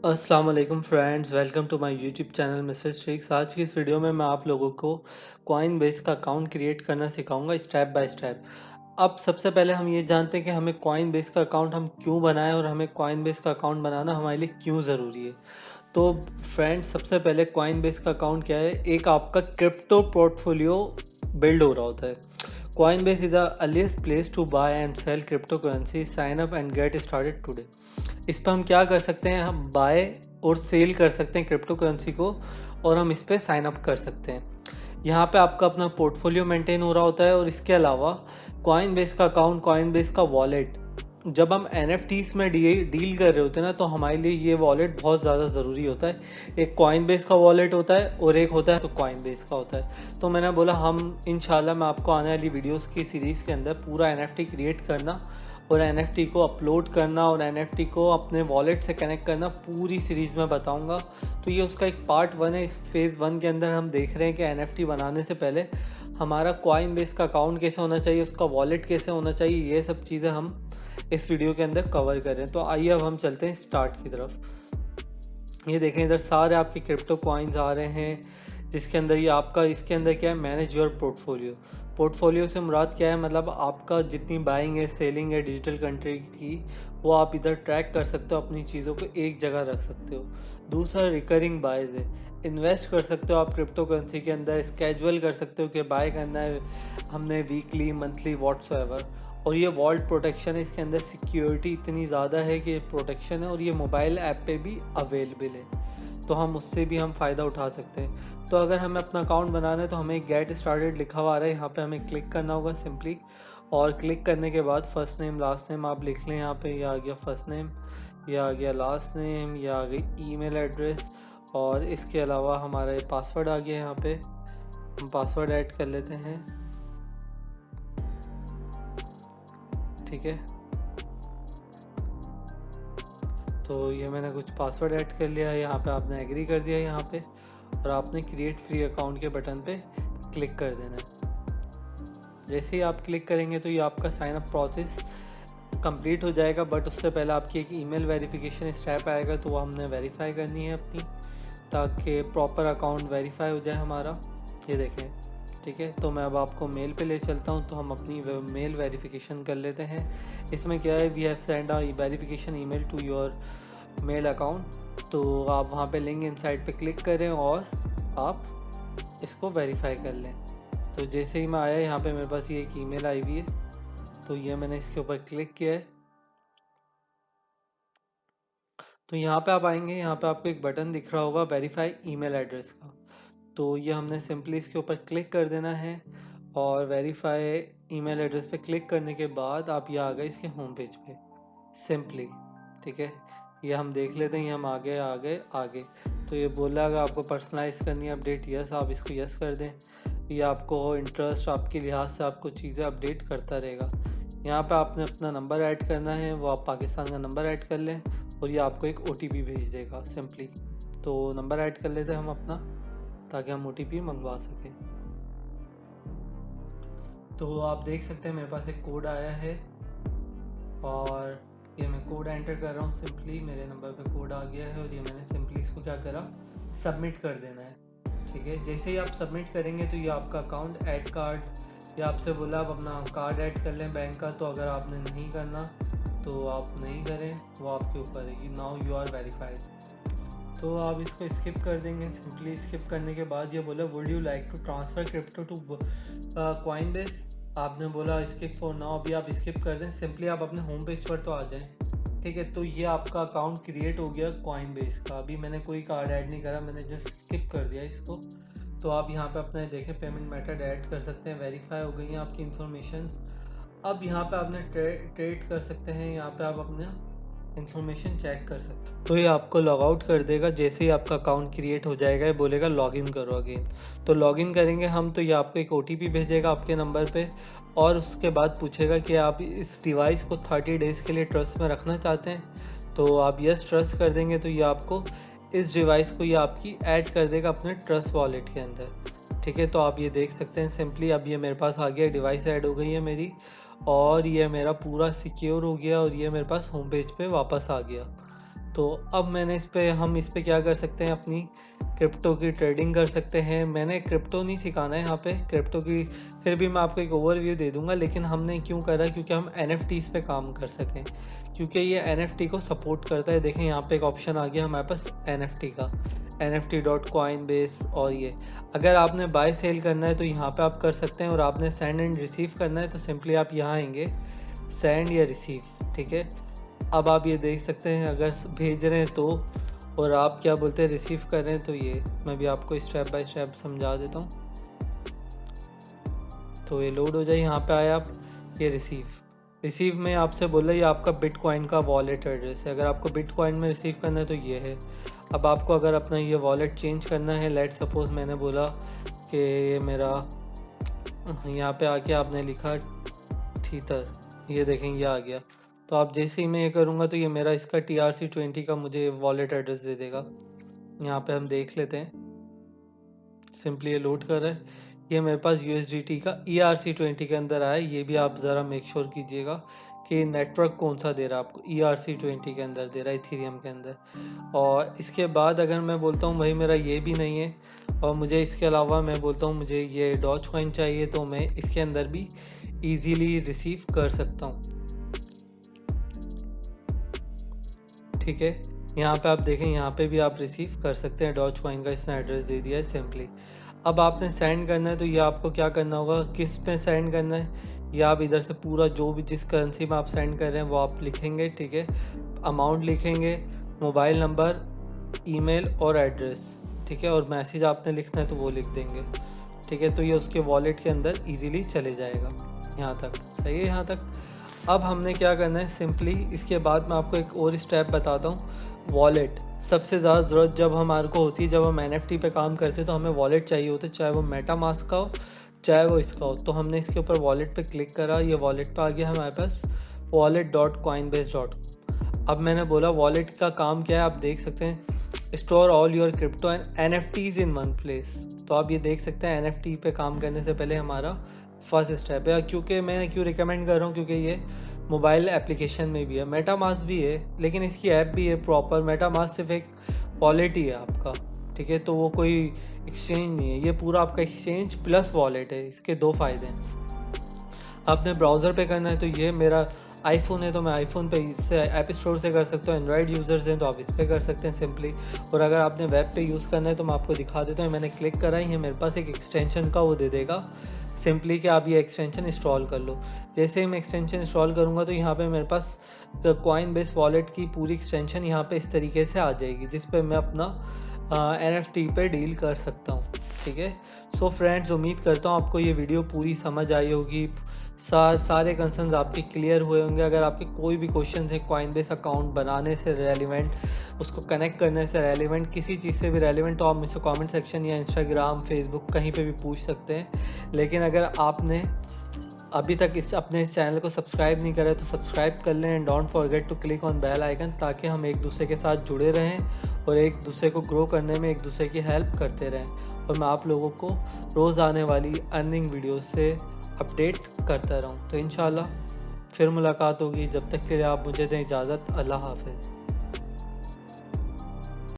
अस्सलाम वालेकुम friends, welcome to my YouTube channel mister Strix. आज की इस वीडियो में मैं आप लोगों को कॉइनबेस का अकाउंट क्रिएट करना सिखाऊंगा स्टेप बाय स्टेप। अब सबसे पहले हम ये जानते हैं कि हमें कॉइनबेस का अकाउंट हम क्यों बनाएं और हमें कॉइनबेस का अकाउंट बनाना हमारे लिए क्यों ज़रूरी है। तो फ्रेंड्स, सबसे पहले कॉइनबेस का अकाउंट क्या है? एक आपका क्रिप्टो पोर्टफोलियो बिल्ड हो रहा होता है। Coinbase is the earliest place to buy and sell cryptocurrency. Sign up and get started today. इस पर हम क्या कर सकते हैं? हम बाय और सेल कर सकते हैं क्रिप्टो करेंसी को, और हम इस पर साइन अप कर सकते हैं। यहाँ पे आपका अपना पोर्टफोलियो मेंटेन हो रहा होता है, और इसके अलावा कॉइनबेस का अकाउंट, कॉइनबेस का वॉलेट, जब हम NFTs में डील कर रहे होते हैं ना, तो हमारे लिए ये वॉलेट बहुत ज़्यादा ज़रूरी होता है। एक कॉइनबेस का वॉलेट होता है और एक होता है तो कॉइनबेस का होता है। तो मैंने बोला हम इंशाल्लाह मैं आपको आने वाली वीडियोस की सीरीज़ के अंदर पूरा NFT क्रिएट करना और NFT को अपलोड करना और NFT को अपने वॉलेट से कनेक्ट करना पूरी सीरीज़ में बताऊंगा। तो ये उसका एक पार्ट 1 है। इस फेज़ 1 के अंदर हम देख रहे हैं कि NFT बनाने से पहले हमारा कॉइनबेस का अकाउंट कैसे होना चाहिए, उसका वॉलेट कैसे होना चाहिए, ये सब चीज़ें हम इस वीडियो के अंदर कवर कर रहे हैं। तो आइए अब हम चलते हैं स्टार्ट की तरफ। ये देखें, इधर सारे आपके क्रिप्टो कॉइन्स आ रहे हैं, जिसके अंदर ये आपका, इसके अंदर क्या है, मैनेज योर पोर्टफोलियो। पोर्टफोलियो से मुराद क्या है? मतलब आपका जितनी बाइंग है, सेलिंग है डिजिटल कंट्री की, वो आप इधर ट्रैक कर सकते हो, अपनी चीज़ों को एक जगह रख सकते हो। दूसरा रिकरिंग बायज है, इन्वेस्ट कर सकते हो आप क्रिप्टो करेंसी के अंदर, स्केजुअल कर सकते हो कि बाय करना है हमने वीकली, मंथली, व्हाट्सएवर। और ये वॉल्ट प्रोटेक्शन है, इसके अंदर सिक्योरिटी इतनी ज़्यादा है कि प्रोटेक्शन है, और ये मोबाइल ऐप पे भी अवेलेबल है, तो हम उससे भी हम फ़ायदा उठा सकते हैं। तो अगर हमें अपना अकाउंट बनाना है तो हमें गेट स्टार्टेड लिखा हुआ आ रहा है, यहाँ पे हमें क्लिक करना होगा सिंपली। और क्लिक करने के बाद फर्स्ट नेम लास्ट नेम आप लिख लें। यहाँ पे ये आ गया फर्स्ट नेम, ये आ गया लास्ट नेम, ये आ गई ईमेल एड्रेस, और इसके अलावा हमारा ये पासवर्ड आ गया। यहाँ पे हम पासवर्ड ऐड कर लेते हैं, ठीक है। तो ये मैंने कुछ पासवर्ड ऐड कर लिया है, यहाँ पे आपने एग्री कर दिया यहाँ पे, और आपने क्रिएट फ्री अकाउंट के बटन पे क्लिक कर देना है। जैसे ही आप क्लिक करेंगे तो ये आपका साइन अप प्रोसेस कंप्लीट हो जाएगा, बट उससे पहले आपकी एक ईमेल वेरिफिकेशन स्टेप आएगा, तो वो हमने वेरीफाई करनी है अपनी, ताकि प्रॉपर अकाउंट वेरीफाई हो जाए हमारा। ये देखें, ठीक है। तो मैं अब आपको मेल पे ले चलता हूँ, तो हम अपनी मेल वेरिफिकेशन कर लेते हैं। इसमें क्या है, we have send a verification email to your mail account. तो आप वहाँ पे लिंक इनसाइड पे क्लिक करें और आप इसको वेरीफाई कर लें। तो जैसे ही मैं आया, यहाँ पे मेरे पास ये एक ईमेल आई हुई है, तो ये मैंने इसके ऊपर क्लिक किया है। तो यहाँ पे आप आएंगे, यहाँ पे आपको एक बटन दिख रहा होगा वेरीफाई ईमेल एड्रेस का, तो ये हमने सिंपली इसके ऊपर क्लिक कर देना है। और वेरीफाई ईमेल एड्रेस पे क्लिक करने के बाद आप ये आ गए इसके होम पेज पे सिंपली, ठीक है। ये हम देख लेते हैं, ये हम आगे आगे आगे। तो ये बोला अगर आपको पर्सनलाइज करनी है अपडेट, यस, आप इसको यस कर दें। ये आपको इंटरेस्ट, आपके लिहाज से आपको चीज़ें अपडेट करता रहेगा। यहाँ पे आपने अपना नंबर ऐड करना है, वो आप पाकिस्तान का नंबर ऐड कर लें, और ये आपको एक OTP भेज देगा सिंपली। तो नंबर ऐड कर लेते हैं हम अपना, ताकि हम OTP मंगवा सकें। तो आप देख सकते हैं मेरे पास एक कोड आया है, और ये मैं कोड एंटर कर रहा हूँ सिंपली। मेरे नंबर पे कोड आ गया है, और ये मैंने सिंपली इसको क्या करा, सबमिट कर देना है, ठीक है। जैसे ही आप सबमिट करेंगे तो ये आपका अकाउंट ऐड कार्ड, या आपसे बोला आप अपना कार्ड ऐड कर लें बैंक का, तो अगर आपने नहीं करना तो आप नहीं करें, वो आपके ऊपर है। नाउ यू आर वेरीफाइड, तो आप इसको स्किप कर देंगे। सिंपली स्किप करने के बाद ये बोला would you like to transfer crypto to Coinbase. आपने बोला स्किप फॉर नाउ, अभी आप स्किप कर दें। सिंपली आप अपने होम पेज पर तो आ जाएं, ठीक है। तो ये आपका अकाउंट क्रिएट हो गया कॉइनबेस का। अभी मैंने कोई कार्ड ऐड नहीं करा, मैंने जस्ट स्किप कर दिया इसको। तो आप यहाँ पे अपने देखें पेमेंट मेथड ऐड कर सकते हैं, वेरीफाई हो गई हैं आपकी इन्फॉर्मेशंस। अब यहाँ पे आपने ट्रेड कर सकते हैं, यहाँ पे आप अपने इन्फॉर्मेशन चेक कर सकते हैं। तो ये आपको लॉग आउट कर देगा जैसे ही आपका अकाउंट क्रिएट हो जाएगा, ये बोलेगा लॉगिन करो अगेन। तो लॉगिन करेंगे हम, तो ये आपको एक OTP भेजेगा आपके नंबर पे, और उसके बाद पूछेगा कि आप इस डिवाइस को 30 डेज़ के लिए ट्रस्ट में रखना चाहते हैं। तो आप यस ट्रस्ट कर देंगे, तो ये आपको इस डिवाइस को ये आपकी ऐड कर देगा अपने ट्रस्ट वॉलेट के अंदर, ठीक है। तो आप ये देख सकते हैं सिंपली, अब ये मेरे पास आ गया, डिवाइस ऐड हो गई है मेरी, और ये मेरा पूरा सिक्योर हो गया, और ये मेरे पास होम पेज पे वापस आ गया। तो अब हम इस पे क्या कर सकते हैं, अपनी क्रिप्टो की ट्रेडिंग कर सकते हैं। मैंने क्रिप्टो नहीं सिखाना है यहाँ पे, क्रिप्टो की फिर भी मैं आपको एक ओवरव्यू दे दूंगा, लेकिन हमने क्यों करा, क्योंकि हम NFTs पे काम कर सकें, क्योंकि ये NFT को सपोर्ट करता है। देखें यहाँ पे एक ऑप्शन आ गया हमारे पास NFT का, NFT.coinbase। और ये अगर आपने बाय सेल करना है तो यहाँ पे आप कर सकते हैं, और आपने सेंड एंड रिसीव करना है तो सिंपली आप यहाँ आएंगे, सेंड या रिसीव, ठीक है। अब आप ये देख सकते हैं, अगर भेज रहे हैं तो, और आप क्या बोलते हैं रिसीव कर रहे हैं तो, ये मैं भी आपको स्टेप बाय स्टेप समझा देता हूँ। तो ये लोड हो जाए, यहाँ पे आया आप, ये रिसीव में आपसे बोला ये आपका बिटकॉइन का वॉलेट एड्रेस है। अगर आपको बिटकॉइन में रिसीव करना है तो ये है। अब आपको अगर अपना ये वॉलेट चेंज करना है, लेट सपोज मैंने बोला कि ये मेरा, यहाँ पे आके आपने लिखा थीटर, ये देखें ये आ गया। तो आप जैसे ही मैं ये करूँगा तो ये मेरा इसका TRC20 का मुझे वॉलेट एड्रेस दे देगा। यहाँ पे हम देख लेते हैं, सिंपली ये लोड कर रहा है। ये मेरे पास USDT का ERC20 के अंदर आया। ये भी आप ज़रा मेक श्योर कीजिएगा कि नेटवर्क कौन सा दे रहा है आपको, ERC20 के अंदर दे रहा है, इथेरियम के अंदर। और इसके बाद अगर मैं बोलता हूँ भाई मेरा ये भी नहीं है, और मुझे इसके अलावा मैं बोलता हूँ मुझे ये डॉज कॉइन चाहिए, तो मैं इसके अंदर भी ईजीली रिसीव कर सकता हूँ, ठीक है। यहाँ पे आप देखें, यहाँ पे भी आप रिसीव कर सकते हैं। डॉज कॉइन का इसने एड्रेस दे दिया है सिंपली। अब आपने सेंड करना है तो ये आपको क्या करना होगा, किस पे सेंड करना है, ये आप इधर से पूरा जो भी जिस करेंसी में आप सेंड कर रहे हैं वो आप लिखेंगे, ठीक है। अमाउंट लिखेंगे, मोबाइल नंबर, ईमेल और एड्रेस, ठीक है। और मैसेज आपने लिखना है तो वो लिख देंगे, ठीक है। तो ये उसके वॉलेट के अंदर इजीली चले जाएगा। यहाँ तक सही है, यहाँ तक। अब हमने क्या करना है, सिंपली इसके बाद मैं आपको एक और स्टेप बताता हूँ। वॉलेट सबसे ज़्यादा ज़रूरत जब हमारे को होती है, जब हम NFT पे काम करते हैं तो हमें वॉलेट चाहिए होता है, चाहे वो मेटामास्क का हो चाहे वो इसका हो। तो हमने इसके ऊपर वॉलेट पे क्लिक करा, ये वॉलेट पे आ गया हमारे पास wallet.coinbase.com। अब मैंने बोला वॉलेट का काम क्या है, आप देख सकते हैं, store all your crypto and NFTs in one place. तो आप ये देख सकते हैं NFT पे काम करने से पहले हमारा फर्स्ट स्टेप है। क्योंकि मैं क्यों रिकमेंड कर रहा हूँ, क्योंकि ये मोबाइल एप्लीकेशन में भी है, मेटामास्क भी है, लेकिन इसकी ऐप भी है प्रॉपर। मेटामास्क सिर्फ एक वॉलेट ही है आपका, ठीक है। तो वो कोई एक्सचेंज नहीं है, ये पूरा आपका एक्सचेंज प्लस वॉलेट है। इसके दो फ़ायदे हैं। आपने ब्राउज़र पे करना है तो ये मेरा आईफोन है तो मैं आईफोन पे इससे ऐप स्टोर से कर सकता हूँ। एंड्रॉयड यूज़र्स हैं तो आप इस पर कर सकते हैं सिंपली। और अगर आपने वेब पे यूज़ करना है तो मैं आपको दिखा देता हूँ। मैंने क्लिक करा है, मेरे पास एक एक्सटेंशन का वो दे देगा सिंपली कि आप ये एक्सटेंशन इंस्टॉल कर लो। जैसे ही मैं एक्सटेंशन इंस्टॉल करूँगा तो यहाँ पे मेरे पास कॉइनबेस वॉलेट की पूरी एक्सटेंशन यहाँ पे इस तरीके से आ जाएगी, जिस पे मैं अपना NFT पे डील कर सकता हूँ, ठीक है। सो फ्रेंड्स, उम्मीद करता हूँ आपको ये वीडियो पूरी समझ आई होगी, सारे कंसर्न्स आपके क्लियर हुए होंगे। अगर आपके कोई भी क्वेश्चन है कॉइनबेस अकाउंट बनाने से रेलिवेंट, उसको कनेक्ट करने से रेलिवेंट, किसी चीज़ से भी रेलिवेंट, तो आप मुझसे कमेंट सेक्शन या इंस्टाग्राम, फेसबुक कहीं पे भी पूछ सकते हैं। लेकिन अगर आपने अभी तक अपने इस चैनल को सब्सक्राइब नहीं करा है तो सब्सक्राइब कर लें, and don't forget to click on bell icon, ताकि हम एक दूसरे के साथ जुड़े रहें और एक दूसरे को ग्रो करने में एक दूसरे की हेल्प करते रहें। और मैं आप लोगों को रोज़ आने वाली अर्निंग वीडियो से अपडेट करता रहूँ। तो इंशाल्लाह फिर मुलाकात होगी। जब तक के लिए आप मुझे दें इजाज़त। अल्लाह हाफ़िज़।